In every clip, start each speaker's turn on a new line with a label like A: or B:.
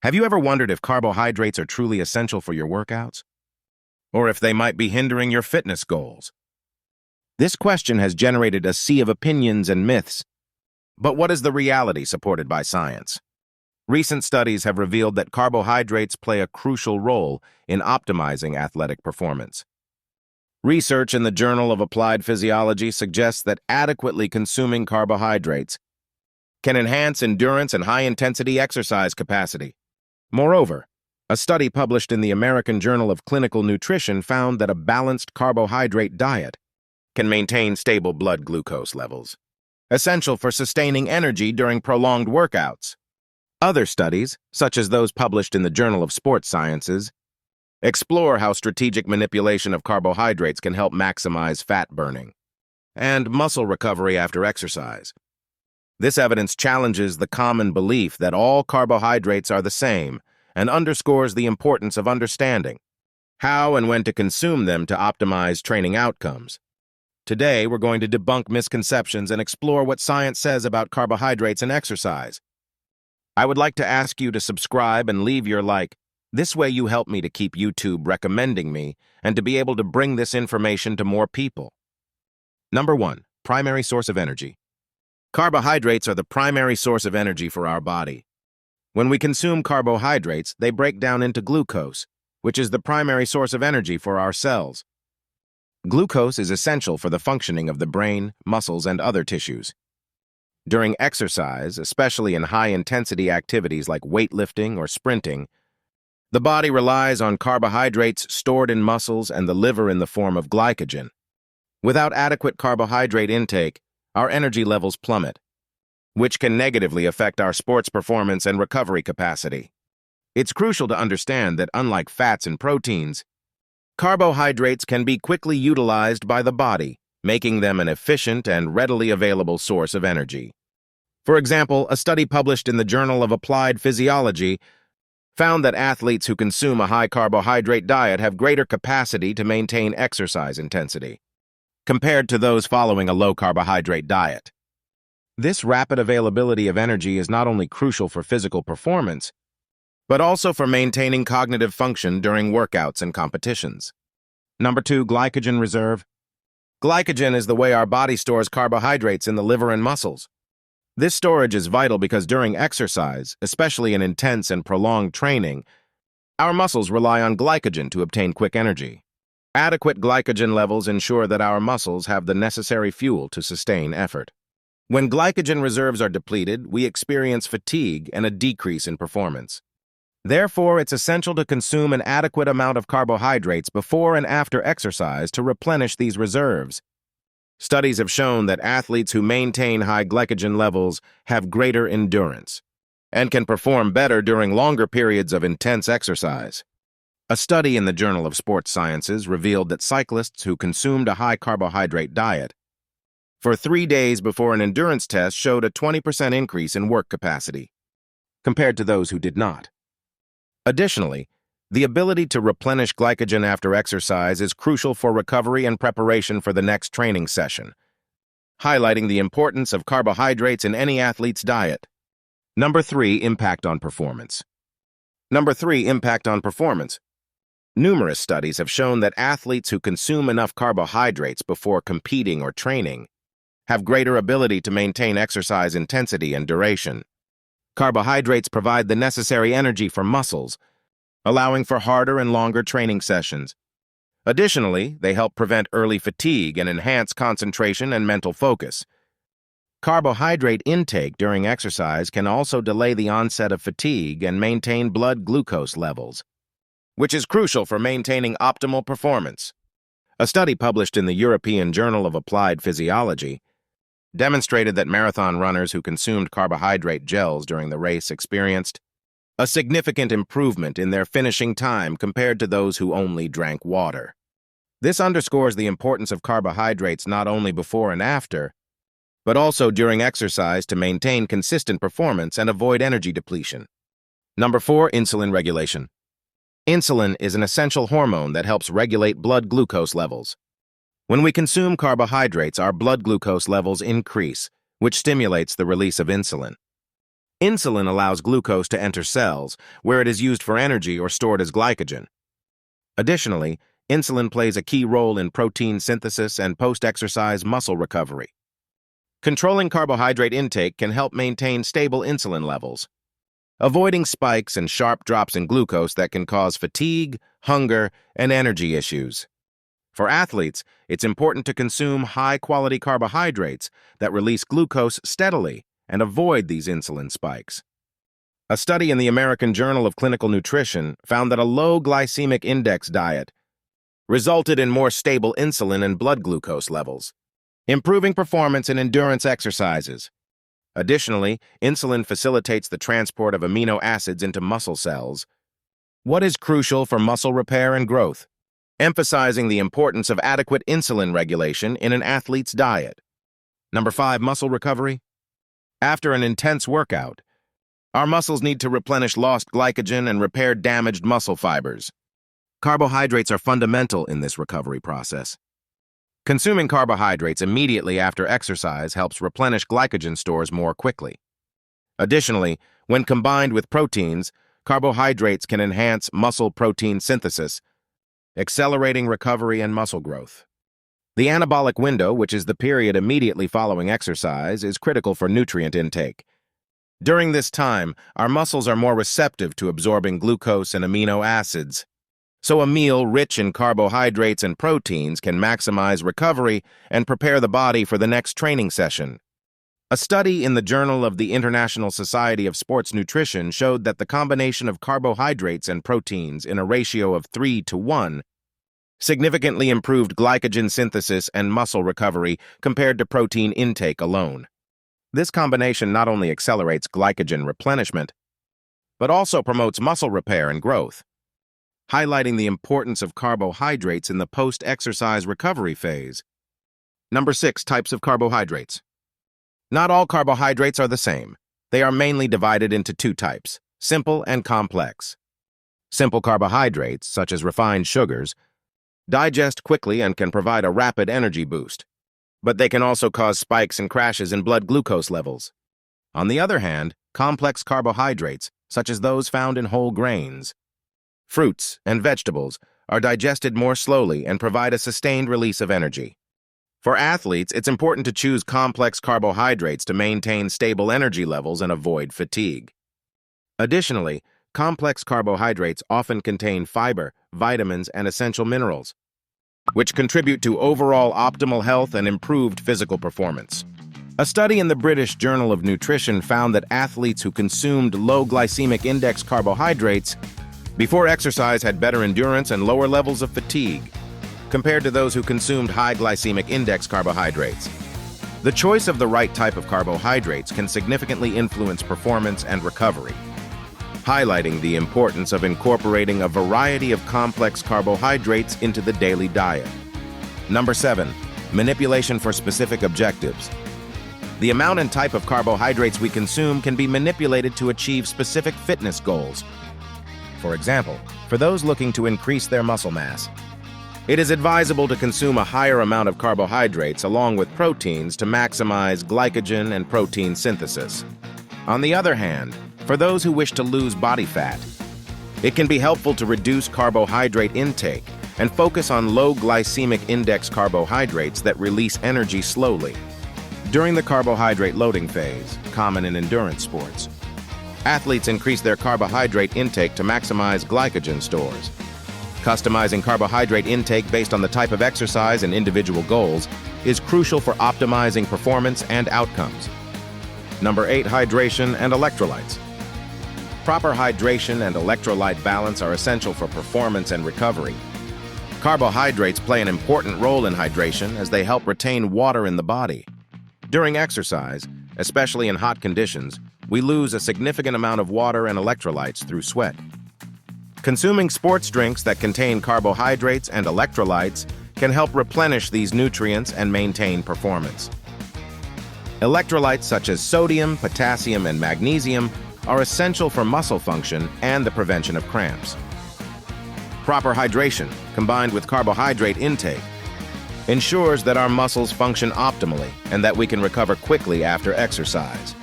A: Have you ever wondered if carbohydrates are truly essential for your workouts? Or if they might be hindering your fitness goals? This question has generated a sea of opinions and myths. But what is the reality supported by science? Recent studies have revealed that carbohydrates play a crucial role in optimizing athletic performance. Research in the Journal of Applied Physiology suggests that adequately consuming carbohydrates can enhance endurance and high-intensity exercise capacity. Moreover, a study published in the American Journal of Clinical Nutrition found that a balanced carbohydrate diet can maintain stable blood glucose levels, essential for sustaining energy during prolonged workouts. Other studies, such as those published in the Journal of Sports Sciences, explore how strategic manipulation of carbohydrates can help maximize fat burning and muscle recovery after exercise. This evidence challenges the common belief that all carbohydrates are the same and underscores the importance of understanding how and when to consume them to optimize training outcomes. Today, we're going to debunk misconceptions and explore what science says about carbohydrates and exercise. I would like to ask you to subscribe and leave your like. This way you help me to keep YouTube recommending me and to be able to bring this information to more people. Number 1. Primary source of energy. Carbohydrates are the primary source of energy for our body. When we consume carbohydrates, they break down into glucose, which is the primary source of energy for our cells. Glucose is essential for the functioning of the brain, muscles, and other tissues. During exercise, especially in high-intensity activities like weightlifting or sprinting, the body relies on carbohydrates stored in muscles and the liver in the form of glycogen. Without adequate carbohydrate intake, our energy levels plummet, which can negatively affect our sports performance and recovery capacity. It's crucial to understand that unlike fats and proteins, carbohydrates can be quickly utilized by the body, making them an efficient and readily available source of energy. For example, a study published in the Journal of Applied Physiology found that athletes who consume a high-carbohydrate diet have greater capacity to maintain exercise intensity compared to those following a low-carbohydrate diet. This rapid availability of energy is not only crucial for physical performance, but also for maintaining cognitive function during workouts and competitions. Number 2, glycogen reserve. Glycogen is the way our body stores carbohydrates in the liver and muscles. This storage is vital because during exercise, especially in intense and prolonged training, our muscles rely on glycogen to obtain quick energy. Adequate glycogen levels ensure that our muscles have the necessary fuel to sustain effort. When glycogen reserves are depleted, we experience fatigue and a decrease in performance. Therefore, it's essential to consume an adequate amount of carbohydrates before and after exercise to replenish these reserves. Studies have shown that athletes who maintain high glycogen levels have greater endurance and can perform better during longer periods of intense exercise. A study in the Journal of Sports Sciences revealed that cyclists who consumed a high-carbohydrate diet for 3 days before an endurance test showed a 20% increase in work capacity compared to those who did not. Additionally, the ability to replenish glycogen after exercise is crucial for recovery and preparation for the next training session, highlighting the importance of carbohydrates in any athlete's diet. Number 3, impact on performance. Number 3, impact on performance. Numerous studies have shown that athletes who consume enough carbohydrates before competing or training have greater ability to maintain exercise intensity and duration. Carbohydrates provide the necessary energy for muscles, allowing for harder and longer training sessions. Additionally, they help prevent early fatigue and enhance concentration and mental focus. Carbohydrate intake during exercise can also delay the onset of fatigue and maintain blood glucose levels, which is crucial for maintaining optimal performance. A study published in the European Journal of Applied Physiology demonstrated that marathon runners who consumed carbohydrate gels during the race experienced a significant improvement in their finishing time compared to those who only drank water. This underscores the importance of carbohydrates not only before and after, but also during exercise to maintain consistent performance and avoid energy depletion. Number 4, insulin regulation. Insulin is an essential hormone that helps regulate blood glucose levels. When we consume carbohydrates, our blood glucose levels increase, which stimulates the release of insulin. Insulin allows glucose to enter cells, where it is used for energy or stored as glycogen. Additionally, insulin plays a key role in protein synthesis and post-exercise muscle recovery. Controlling carbohydrate intake can help maintain stable insulin levels, avoiding spikes and sharp drops in glucose that can cause fatigue, hunger, and energy issues. For athletes, it's important to consume high-quality carbohydrates that release glucose steadily and avoid these insulin spikes. A study in the American Journal of Clinical Nutrition found that a low glycemic index diet resulted in more stable insulin and blood glucose levels, improving performance in endurance exercises. Additionally, insulin facilitates the transport of amino acids into muscle cells. What is crucial for muscle repair and growth? Emphasizing the importance of adequate insulin regulation in an athlete's diet. Number 5, muscle recovery. After an intense workout, our muscles need to replenish lost glycogen and repair damaged muscle fibers. Carbohydrates are fundamental in this recovery process. Consuming carbohydrates immediately after exercise helps replenish glycogen stores more quickly. Additionally, when combined with proteins, carbohydrates can enhance muscle protein synthesis, accelerating recovery and muscle growth. The anabolic window, which is the period immediately following exercise, is critical for nutrient intake. During this time, our muscles are more receptive to absorbing glucose and amino acids, so a meal rich in carbohydrates and proteins can maximize recovery and prepare the body for the next training session. A study in the Journal of the International Society of Sports Nutrition showed that the combination of carbohydrates and proteins in a ratio of 3:1 significantly improved glycogen synthesis and muscle recovery compared to protein intake alone. This combination not only accelerates glycogen replenishment, but also promotes muscle repair and growth, highlighting the importance of carbohydrates in the post-exercise recovery phase. Number 6, types of carbohydrates. Not all carbohydrates are the same. They are mainly divided into 2 types, simple and complex. Simple carbohydrates, such as refined sugars, digest quickly and can provide a rapid energy boost, but they can also cause spikes and crashes in blood glucose levels. On the other hand, complex carbohydrates, such as those found in whole grains, fruits, and vegetables, are digested more slowly and provide a sustained release of energy. For athletes, it's important to choose complex carbohydrates to maintain stable energy levels and avoid fatigue. Additionally, complex carbohydrates often contain fiber, vitamins, and essential minerals, which contribute to overall optimal health and improved physical performance. A study in the British Journal of Nutrition found that athletes who consumed low glycemic index carbohydrates before exercise had better endurance and lower levels of fatigue, compared to those who consumed high glycemic index carbohydrates. The choice of the right type of carbohydrates can significantly influence performance and recovery, highlighting the importance of incorporating a variety of complex carbohydrates into the daily diet. Number 7, manipulation for specific objectives. The amount and type of carbohydrates we consume can be manipulated to achieve specific fitness goals. For example, for those looking to increase their muscle mass, it is advisable to consume a higher amount of carbohydrates along with proteins to maximize glycogen and protein synthesis. On the other hand, for those who wish to lose body fat, it can be helpful to reduce carbohydrate intake and focus on low glycemic index carbohydrates that release energy slowly. During the carbohydrate loading phase, common in endurance sports, athletes increase their carbohydrate intake to maximize glycogen stores. Customizing carbohydrate intake based on the type of exercise and individual goals is crucial for optimizing performance and outcomes. Number 8, hydration and electrolytes. Proper hydration and electrolyte balance are essential for performance and recovery. Carbohydrates play an important role in hydration as they help retain water in the body. During exercise, especially in hot conditions, we lose a significant amount of water and electrolytes through sweat. Consuming sports drinks that contain carbohydrates and electrolytes can help replenish these nutrients and maintain performance. Electrolytes such as sodium, potassium, and magnesium are essential for muscle function and the prevention of cramps. Proper hydration, combined with carbohydrate intake, ensures that our muscles function optimally and that we can recover quickly after exercise.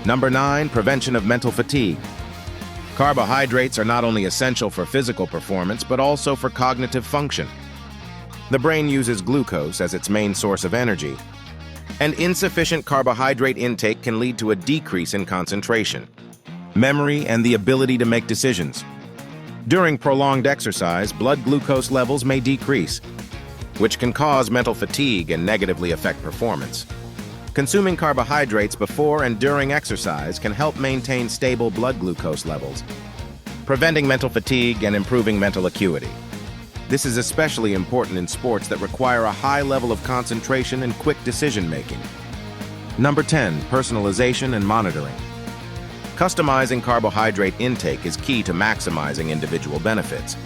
A: Number 9, prevention of mental fatigue. Carbohydrates are not only essential for physical performance, but also for cognitive function. The brain uses glucose as its main source of energy, and insufficient carbohydrate intake can lead to a decrease in concentration, memory, and the ability to make decisions. During prolonged exercise, blood glucose levels may decrease, which can cause mental fatigue and negatively affect performance. Consuming carbohydrates before and during exercise can help maintain stable blood glucose levels, preventing mental fatigue and improving mental acuity. This is especially important in sports that require a high level of concentration and quick decision-making. Number 10, personalization and monitoring. Customizing carbohydrate intake is key to maximizing individual benefits.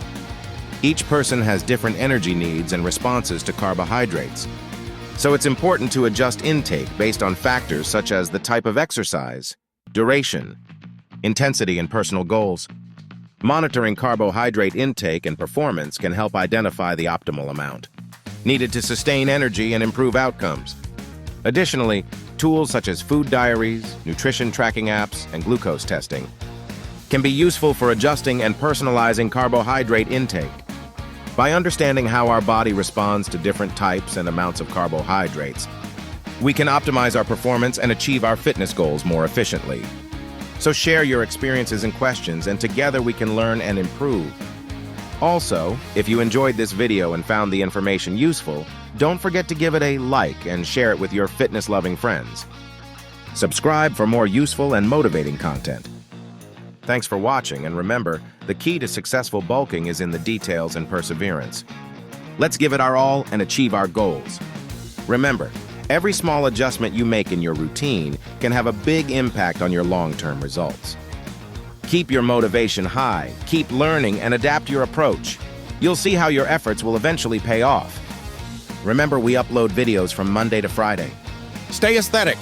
A: Each person has different energy needs and responses to carbohydrates, so it's important to adjust intake based on factors such as the type of exercise, duration, intensity, and personal goals. Monitoring carbohydrate intake and performance can help identify the optimal amount needed to sustain energy and improve outcomes. Additionally, tools such as food diaries, nutrition tracking apps, and glucose testing can be useful for adjusting and personalizing carbohydrate intake. By understanding how our body responds to different types and amounts of carbohydrates, we can optimize our performance and achieve our fitness goals more efficiently. So share your experiences and questions, and together we can learn and improve. Also, if you enjoyed this video and found the information useful, don't forget to give it a like and share it with your fitness-loving friends. Subscribe for more useful and motivating content. Thanks for watching, and remember, the key to successful bulking is in the details and perseverance. Let's give it our all and achieve our goals. Remember, every small adjustment you make in your routine can have a big impact on your long-term results. Keep your motivation high, keep learning, and adapt your approach. You'll see how your efforts will eventually pay off. Remember, we upload videos from Monday to Friday. Stay aesthetic.